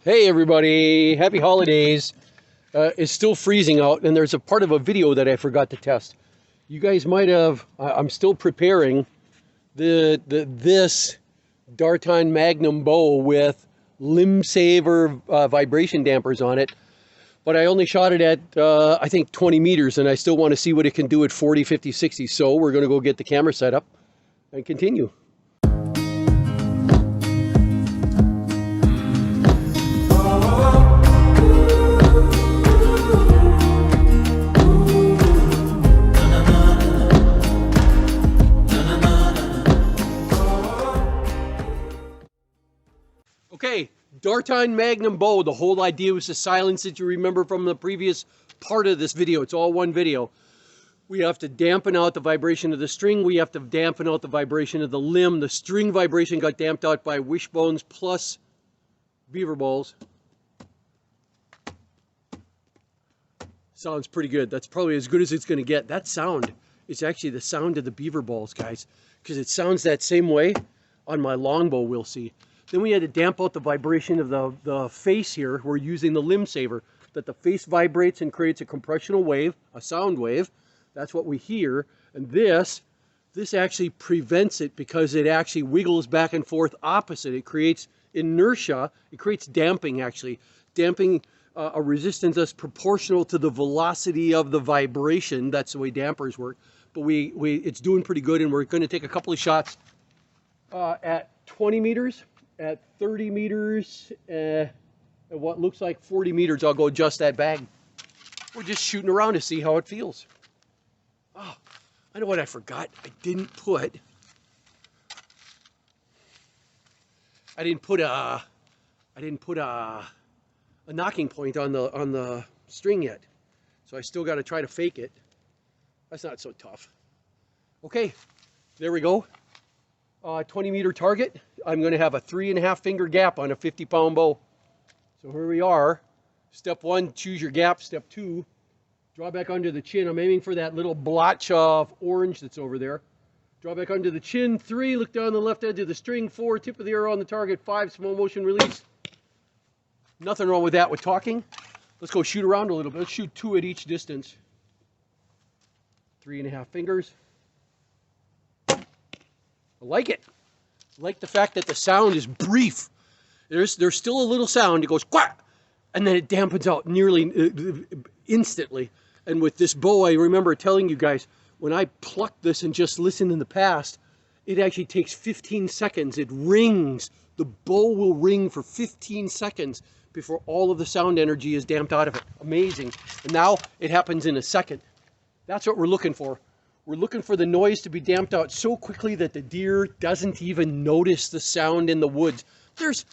Hey everybody, happy holidays. It's still freezing out and there's a part of a video that I forgot to test. You guys might have, I'm still preparing this Darton Magnum bow with limb saver vibration dampers on it. But I only shot it at, I think 20 meters and I still want to see what it can do at 40, 50, 60. So we're going to go get the camera set up and continue. Okay, Darton Magnum bow, the whole idea was to silence it. You remember from the previous part of this video, it's all one video. We have to dampen out the vibration of the string. We have to dampen out the vibration of the limb. The string vibration got damped out by wishbones plus beaver balls. Sounds pretty good. That's probably as good as it's going to get. That sound is actually the sound of the beaver balls, guys, because it sounds that same way on my longbow, we'll see. Then we had to damp out the vibration of the face here. We're using the limb saver, that the face vibrates and creates a compressional wave, a sound wave. That's what we hear. And this actually prevents it because it actually wiggles back and forth opposite. It creates inertia. It creates damping, actually. Damping a resistance that's proportional to the velocity of the vibration. That's the way dampers work. But it's doing pretty good, and we're going to take a couple of shots at 20 meters. At 30 meters, at what looks like 40 meters, I'll go adjust that bag. We're just shooting around to see how it feels. Oh, I know what I forgot. I didn't put a knocking point on the string yet. So I still got to try to fake it. That's not so tough. Okay, there we go. 20 meter target. I'm going to have a 3.5 finger gap on a 50-pound bow. So here we are. Step 1, choose your gap. Step 2, draw back under the chin. I'm aiming for that little blotch of orange that's over there. Draw back under the chin. 3, look down the left edge of the string. 4, tip of the arrow on the target. 5, small motion release. Nothing wrong with that with talking. Let's go shoot around a little bit. Let's shoot 2 at each distance. 3.5 fingers. I like it. I like the fact that the sound is brief. There's still a little sound. It goes quack, and then it dampens out nearly instantly. And with this bow, I remember telling you guys, when I plucked this and just listened in the past, it actually takes 15 seconds. It rings. The bow will ring for 15 seconds before all of the sound energy is damped out of it. Amazing. And now it happens in a second. That's what we're looking for. We're looking for the noise to be damped out so quickly that the deer doesn't even notice the sound in the woods. There's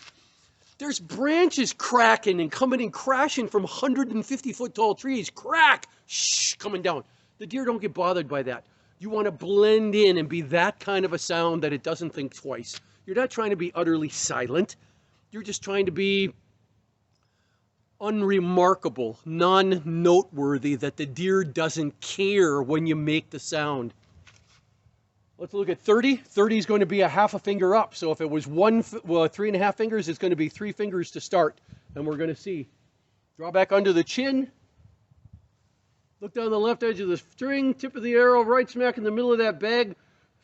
branches cracking and coming and crashing from 150-foot tall trees. Crack! Shh, coming down. The deer don't get bothered by that. You want to blend in and be that kind of a sound that it doesn't think twice. You're not trying to be utterly silent. You're just trying to be unremarkable, non-noteworthy, that the deer doesn't care when you make the sound. Let's look at 30. 30 is going to be a 1/2 finger up. So if it was 3.5 fingers, it's going to be 3 fingers to start. And we're going to see. Draw back under the chin. Look down the left edge of the string. Tip of the arrow right smack in the middle of that bag.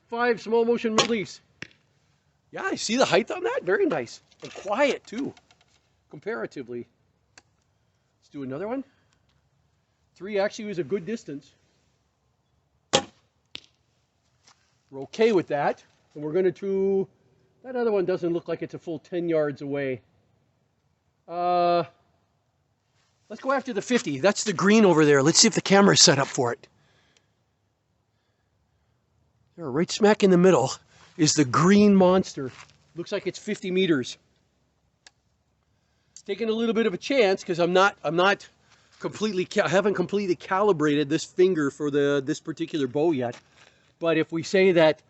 5, small motion release. Yeah, I see the height on that. Very nice. And quiet too, comparatively. Do another one. 3 actually was a good distance. We're okay with that. And we're going to do, that other one doesn't look like it's a full 10 yards away. Let's go after the 50. That's the green over there. Let's see if the camera's set up for it. There, right smack in the middle is the green monster. Looks like it's 50 meters. Taking a little bit of a chance because I haven't completely calibrated this finger for this particular bow yet. But if we say that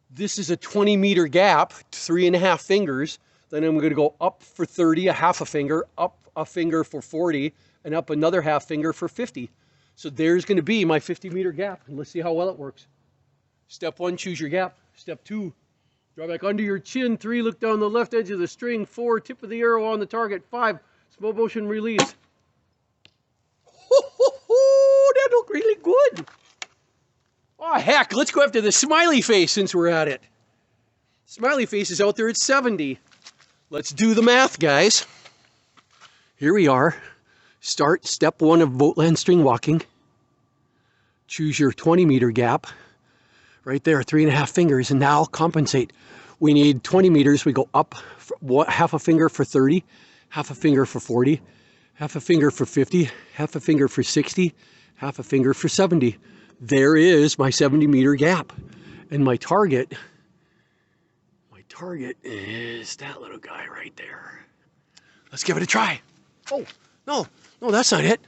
this is a 20 meter gap, 3.5 fingers, then I'm going to go up for 30, a 1/2 finger, up a finger for 40, and up another 1/2 finger for 50. So there's going to be my 50 meter gap, and let's see how well it works. Step 1, choose your gap. Step 2, Draw back under your chin. 3, look down the left edge of the string. 4, tip of the arrow on the target. 5, slow motion release. That looked really good. Oh, heck, let's go after the smiley face since we're at it. Smiley face is out there at 70. Let's do the math, guys. Here we are. Start step 1 of VOGTLAND string walking. Choose your 20-meter gap. Right there, 3.5 fingers, and now compensate. We need 20 meters. We go up half a finger for 30, half a finger for 40, half a finger for 50, half a finger for 60, half a finger for 70. There is my 70-meter gap. And my target is that little guy right there. Let's give it a try. Oh, no, that's not it.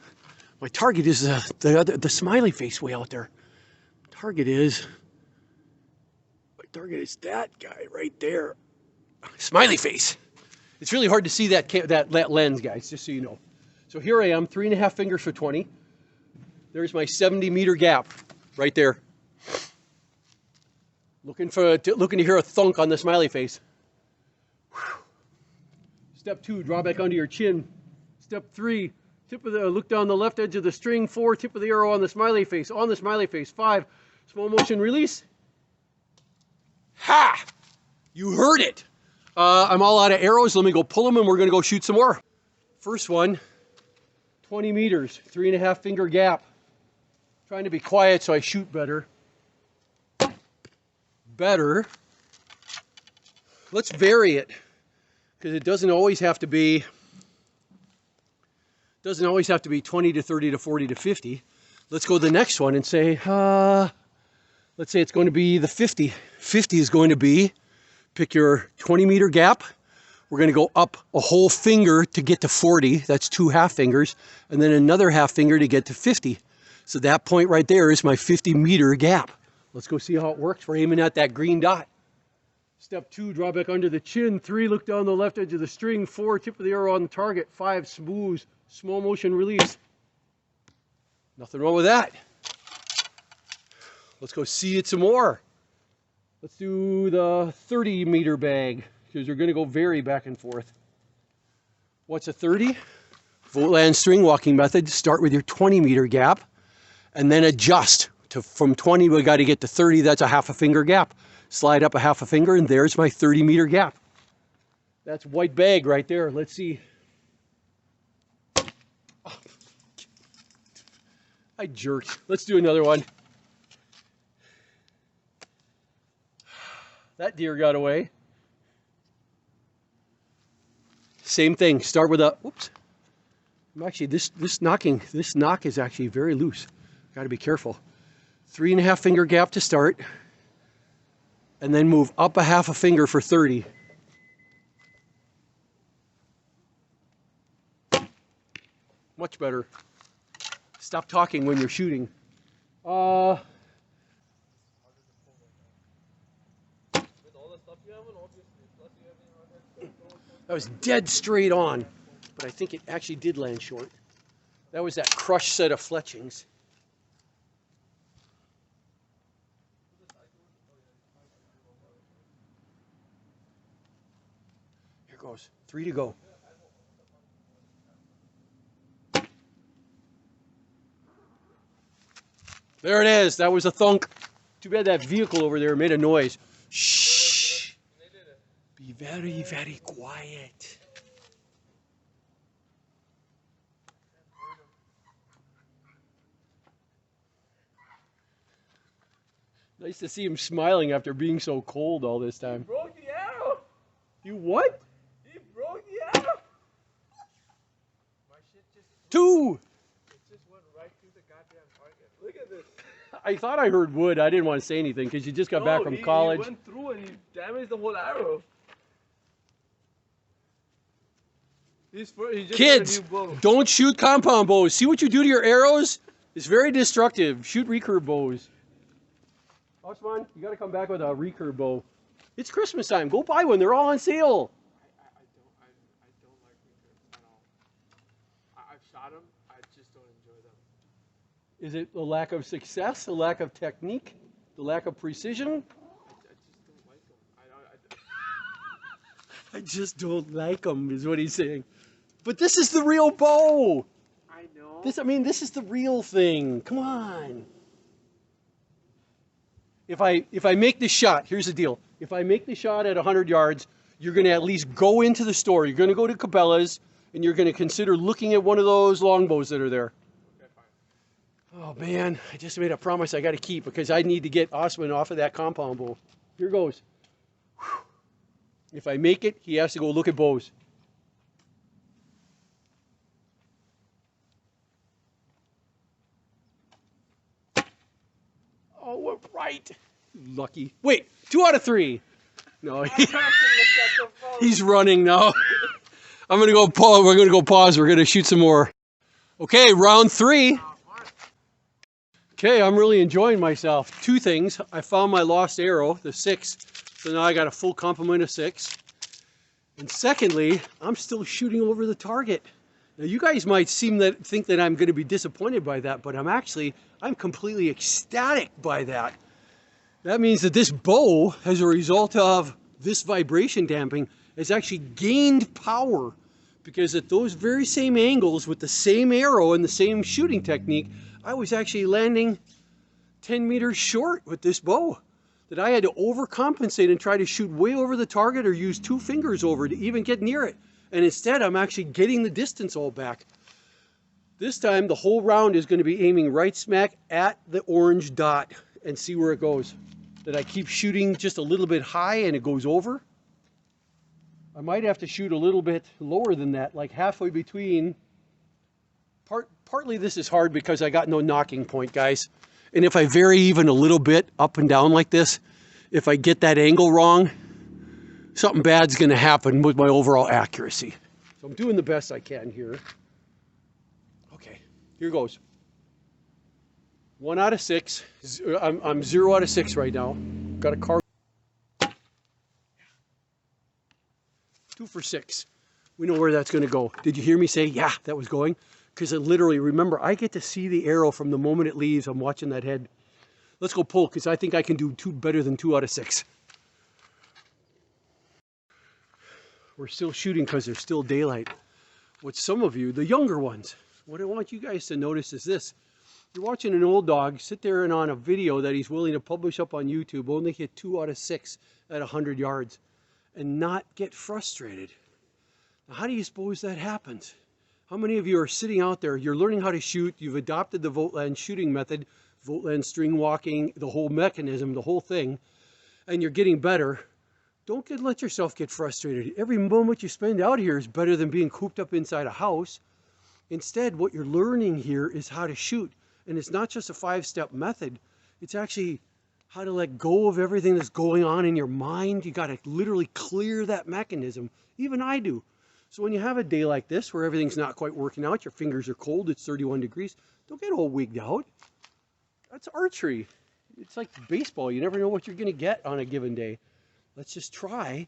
My target is the smiley face way out there. Target is that guy right there. Smiley face. It's really hard to see that lens, guys, just so you know. So here I am, 3.5 fingers for 20. There's my 70-meter gap right there. Looking to hear a thunk on the smiley face. Whew. Step 2, draw back under your chin. Step 3, look down the left edge of the string. 4, tip of the arrow on the smiley face. On the smiley face. 5, slow motion release. Ha! You heard it. I'm all out of arrows. Let me go pull them and we're going to go shoot some more. First one, 20 meters, 3.5 finger gap. Trying to be quiet so I shoot better. Let's vary it, because it doesn't always have to be 20 to 30 to 40 to 50. Let's go to the next one and say, let's say it's going to be the 50. 50 is going to be, pick your 20-meter gap. We're going to go up a whole finger to get to 40. That's 2 half fingers. And then another half finger to get to 50. So that point right there is my 50-meter gap. Let's go see how it works. We're aiming at that green dot. Step 2, draw back under the chin. 3, look down the left edge of the string. 4, tip of the arrow on the target. 5, smooth, small motion release. Nothing wrong with that. Let's go see it some more. Let's do the 30-meter bag, because you're going to go vary back and forth. What's a 30? VOGTLAND string walking method. Start with your 20-meter gap, and then adjust. From 20, we got to get to 30. That's a half a finger gap. Slide up a half a finger, and there's my 30-meter gap. That's white bag right there. Let's see. Oh, I jerked. Let's do another one. That deer got away. Same thing. Start with a. Oops. Actually, this knock is actually very loose. Got to be careful. 3.5 finger gap to start, and then move up a half a finger for 30. Much better. Stop talking when you're shooting. That was dead straight on, but I think it actually did land short. That was that crushed set of fletchings. Here goes. 3 to go. There it is. That was a thunk. Too bad that vehicle over there made a noise. Shh. Be very, very quiet. Nice to see him smiling after being so cold all this time. He broke the arrow. You what? He broke the arrow. My shit just... 2! It just went right through the goddamn target. Look at this. I thought I heard wood. I didn't want to say anything because you just got back from college. He went through and he damaged the whole arrow. He just Kids, got a new bow. don't shoot compound bows. See what you do to your arrows? It's very destructive. Shoot recurve bows. Osman, you got to come back with a recurve bow. It's Christmas time. Go buy one. They're all on sale. I don't like recurves at all. I've shot them. I just don't enjoy them. Is it a lack of success, a lack of technique, the lack of precision? I just don't like them. I just don't like them, is what he's saying. But this is the real bow. I know. This is the real thing. Come on. If I make this shot, here's the deal. If I make the shot at 100 yards, you're going to at least go into the store. You're going to go to Cabela's, and you're going to consider looking at one of those longbows that are there. Okay, fine. Oh, man. I just made a promise I got to keep because I need to get Osman off of that compound bow. Here goes. Whew. If I make it, he has to go look at bows. Oh, we're right. Lucky. Wait, 2 out of 3. No, he's running now. I'm gonna go pause. We're gonna go pause. We're gonna shoot some more. Okay, round 3. Okay, I'm really enjoying myself. 2 things. I found my lost arrow, the 6. So now I got a full complement of 6. And secondly, I'm still shooting over the target. Now you guys might think that I'm going to be disappointed by that, but I'm completely ecstatic by that. That means that this bow, as a result of this vibration damping, has actually gained power, because at those very same angles with the same arrow and the same shooting technique, I was actually landing 10 meters short with this bow. That I had to overcompensate and try to shoot way over the target or use 2 fingers over to even get near it. And instead, I'm actually getting the distance all back. This time, the whole round is going to be aiming right smack at the orange dot and see where it goes. That I keep shooting just a little bit high and it goes over. I might have to shoot a little bit lower than that, like halfway between. Partly this is hard because I got no knocking point, guys. And if I vary even a little bit up and down like this, if I get that angle wrong, something bad's going to happen with my overall accuracy. So I'm doing the best I can here. Okay, here goes. 1 out of 6. I'm 0 out of 6 right now. Got a car. 2 for 6. We know where that's going to go. Did you hear me say, yeah, that was going? Because literally, remember, I get to see the arrow from the moment it leaves. I'm watching that head. Let's go pull, because I think I can do better than 2 out of 6. We're still shooting because there's still daylight. What some of you, the younger ones, what I want you guys to notice is this. You're watching an old dog sit there and on a video that he's willing to publish up on YouTube, only hit 2 out of 6 at 100 yards and not get frustrated. Now, how do you suppose that happens? How many of you are sitting out there, you're learning how to shoot, you've adopted the VOGTLAND shooting method, VOGTLAND string walking, the whole mechanism, the whole thing, and you're getting better. Don't let yourself get frustrated. Every moment you spend out here is better than being cooped up inside a house. Instead, what you're learning here is how to shoot. And it's not just a 5-step method. It's actually how to let go of everything that's going on in your mind. You got to literally clear that mechanism. Even I do. So when you have a day like this where everything's not quite working out, your fingers are cold, it's 31 degrees, don't get all wigged out. That's archery. It's like baseball. You never know what you're going to get on a given day. Let's just try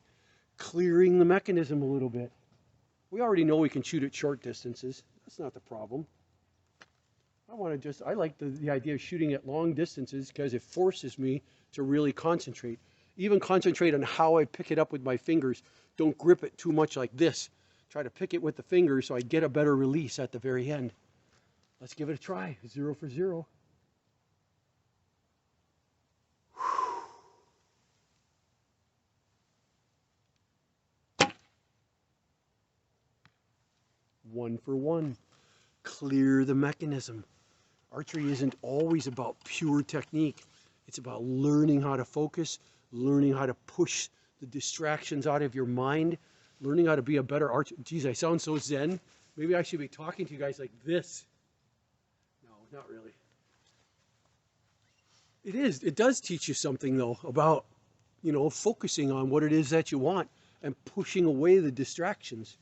clearing the mechanism a little bit. We already know we can shoot at short distances. That's not the problem. I like the idea of shooting at long distances because it forces me to really concentrate. Even concentrate on how I pick it up with my fingers. Don't grip it too much like this. Try to pick it with the fingers so I get a better release at the very end. Let's give it a try. 0 for 0. One for 1. Clear the mechanism. Archery isn't always about pure technique. It's about learning how to focus, learning how to push the distractions out of your mind, learning how to be a better archer. Geez, I sound so zen. Maybe I should be talking to you guys like this. No, not really. It is. It does teach you something, though, about, focusing on what it is that you want and pushing away the distractions.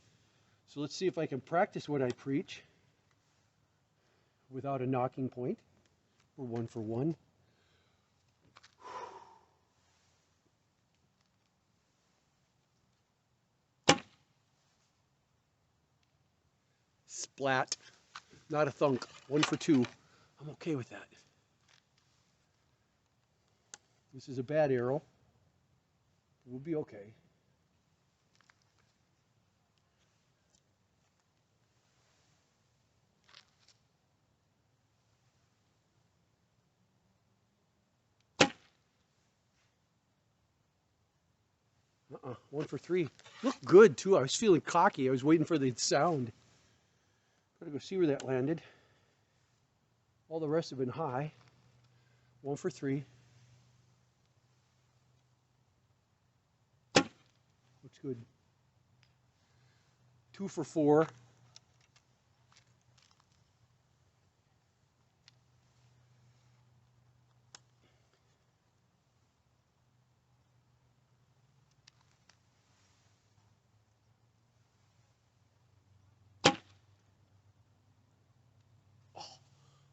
So let's see if I can practice what I preach without a knocking point. We're 1 for 1. Splat. Not a thunk. 1 for 2. I'm okay with that. This is a bad arrow. We'll be okay. 1 for 3. Looked good too. I was feeling cocky. I was waiting for the sound. Gotta go see where that landed. All the rest have been high. 1 for 3. Looks good. 2 for 4.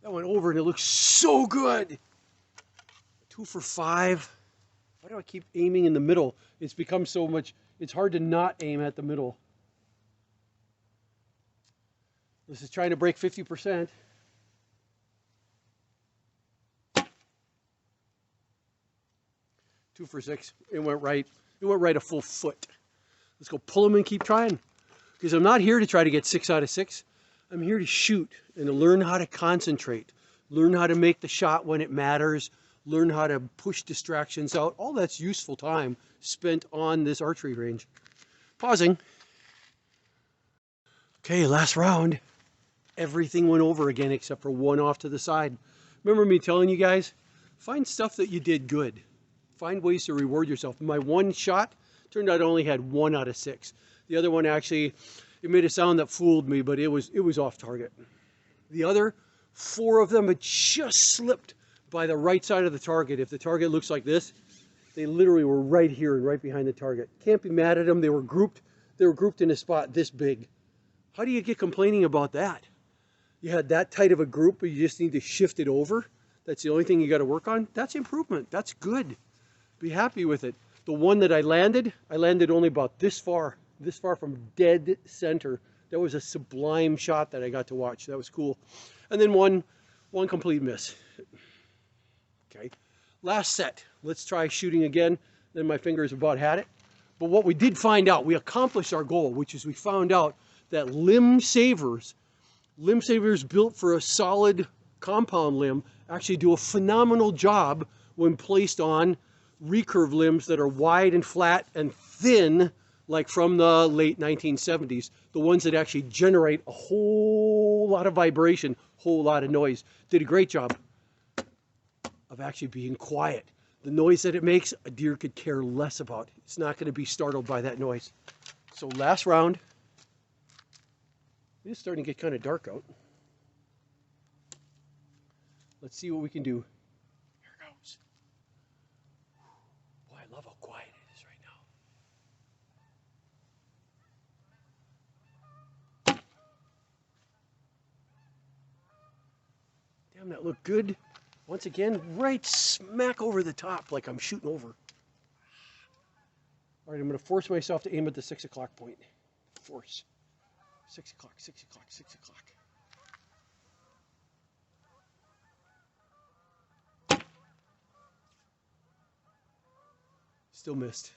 That went over and it looks so good. 2 for 5. Why do I keep aiming in the middle? It's become so much, it's hard to not aim at the middle. This is trying to break 50%. Two for 6. It went right. It went right a full foot. Let's go pull them and keep trying. Because I'm not here to try to get 6 out of 6. I'm here to shoot and to learn how to concentrate. Learn how to make the shot when it matters. Learn how to push distractions out. All that's useful time spent on this archery range. Pausing. Okay, last round. Everything went over again except for one off to the side. Remember me telling you guys? Find stuff that you did good. Find ways to reward yourself. My one shot turned out I only had 1 out of 6. The other one actually, it made a sound that fooled me, but it was off target. The other 4 of them had just slipped by the right side of the target. If the target looks like this, they literally were right here and right behind the target. Can't be mad at them. They were grouped in a spot this big. How do you get complaining about that? You had that tight of a group, but you just need to shift it over. That's the only thing you got to work on. That's improvement. That's good. Be happy with it. The one that I landed only about this far from dead center. That was a sublime shot that I got to watch. That was cool. And then one complete miss. Okay, last set. Let's try shooting again. Then my fingers about had it. But what we did find out, we accomplished our goal, which is we found out that limb savers built for a solid compound limb actually do a phenomenal job when placed on recurve limbs that are wide and flat and thin, like from the late 1970s. The ones that actually generate a whole lot of vibration, whole lot of noise. Did a great job of actually being quiet. The noise that it makes, a deer could care less about. It's not going to be startled by that noise. So last round. It's starting to get kind of dark out. Let's see what we can do. Here it goes. Boy, I love how quiet it is right now. Damn, that looked good. Once again, right smack over the top like I'm shooting over. All right, I'm going to force myself to aim at the 6 o'clock point. Force. 6 o'clock, 6 o'clock, 6 o'clock. Still missed.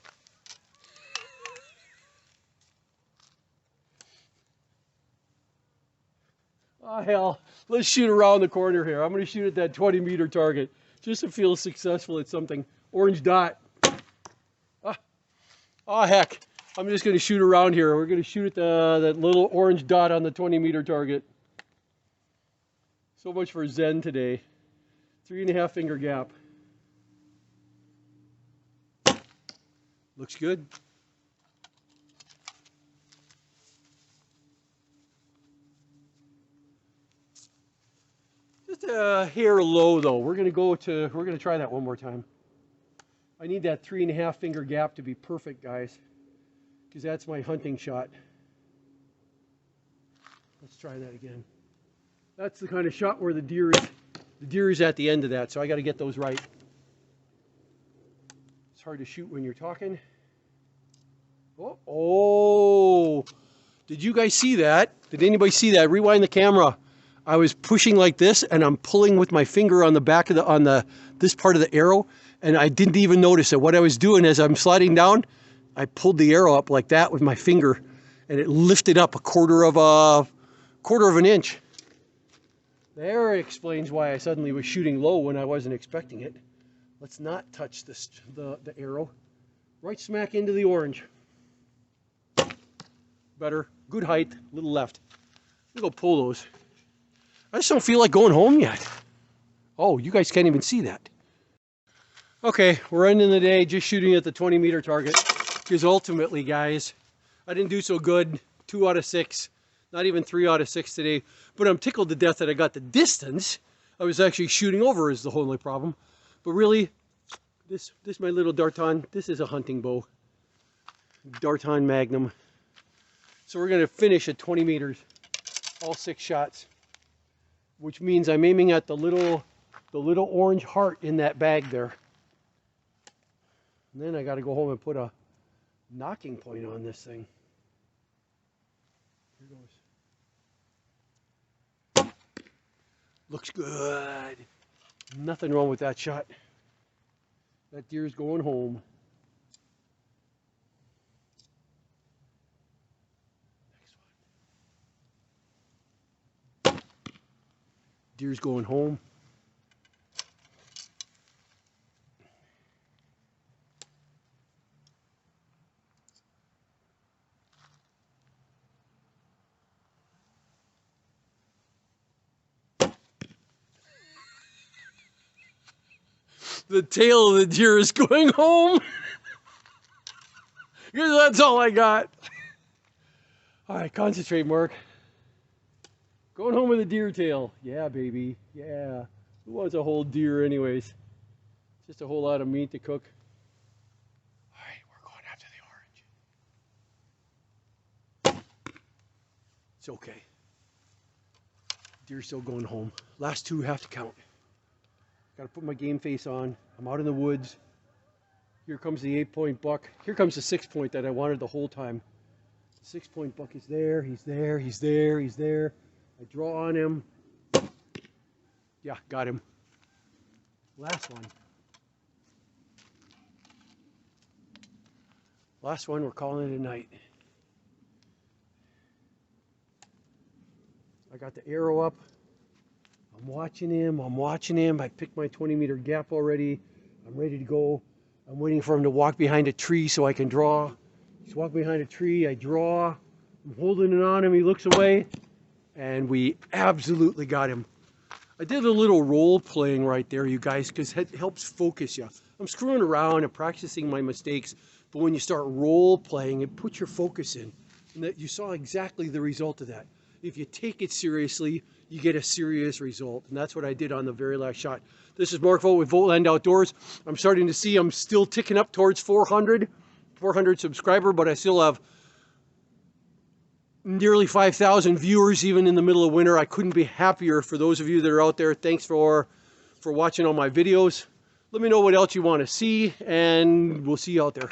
Oh, hell. Let's shoot around the corner here. I'm going to shoot at that 20-meter target just to feel successful at something. Orange dot. Oh, heck. I'm just going to shoot around here. We're going to shoot at that little orange dot on the 20-meter target. So much for Zen today. 3.5 finger gap. Looks good. Just a hair low though. We're going to try that one more time. I need that 3.5 finger gap to be perfect, guys, because that's my hunting shot. Let's try that again. That's the kind of shot where the deer is at the end of that, so I got to get those right. It's hard to shoot when you're talking. Oh, did you guys see that? Did anybody see that? Rewind the camera. I was pushing like this, and I'm pulling with my finger on the back of this part of the arrow, and I didn't even notice it. What I was doing as I'm sliding down, I pulled the arrow up like that with my finger, and it lifted up a quarter of an inch. There explains why I suddenly was shooting low when I wasn't expecting it. Let's not touch the arrow. Right smack into the orange. Better. Good height. Little left. We'll go pull those. I just don't feel like going home yet. Oh, you guys can't even see that. Okay, we're ending the day just shooting at the 20-meter target. Because ultimately, guys, I didn't do so good. 2 out of 6. Not even 3 out of 6 today. But I'm tickled to death that I got the distance. I was actually shooting over is the only problem. But really, this my little Darton. This is a hunting bow. Darton Magnum. So we're going to finish at 20 meters. All 6 shots. Which means I'm aiming at the little orange heart in that bag there. And then I got to go home and put a knocking point on this thing. Here goes. Looks good. Nothing wrong with that shot. That deer's going home. Next one. Deer's going home. The tail of the deer is going home. Because that's all I got. All right, concentrate, Mark. Going home with a deer tail. Yeah, baby. Yeah. Who wants a whole deer anyways? Just a whole lot of meat to cook. All right, we're going after the orange. It's okay. Deer's still going home. Last 2 have to count. Got to put my game face on. I'm out in the woods. Here comes the 8-point buck. Here comes the 6-point that I wanted the whole time. The 6-point buck is there. He's there. He's there. He's there. I draw on him. Yeah, got him. Last one. Last one. We're calling it a night. I got the arrow up. I'm watching him. I'm watching him. I picked my 20-meter gap already. I'm ready to go. I'm waiting for him to walk behind a tree so I can draw. He's walking behind a tree. I draw. I'm holding it on him. He looks away. And we absolutely got him. I did a little role playing right there, you guys, because it helps focus you. I'm screwing around and practicing my mistakes. But when you start role playing, it puts your focus in. And that you saw exactly the result of that. If you take it seriously, you get a serious result. And that's what I did on the very last shot. This is Mark Vogt with VOGTLAND Outdoors. I'm starting to see I'm still ticking up towards 400 subscriber, but I still have nearly 5,000 viewers even in the middle of winter. I couldn't be happier for those of you that are out there. Thanks for watching all my videos. Let me know what else you want to see, and we'll see you out there.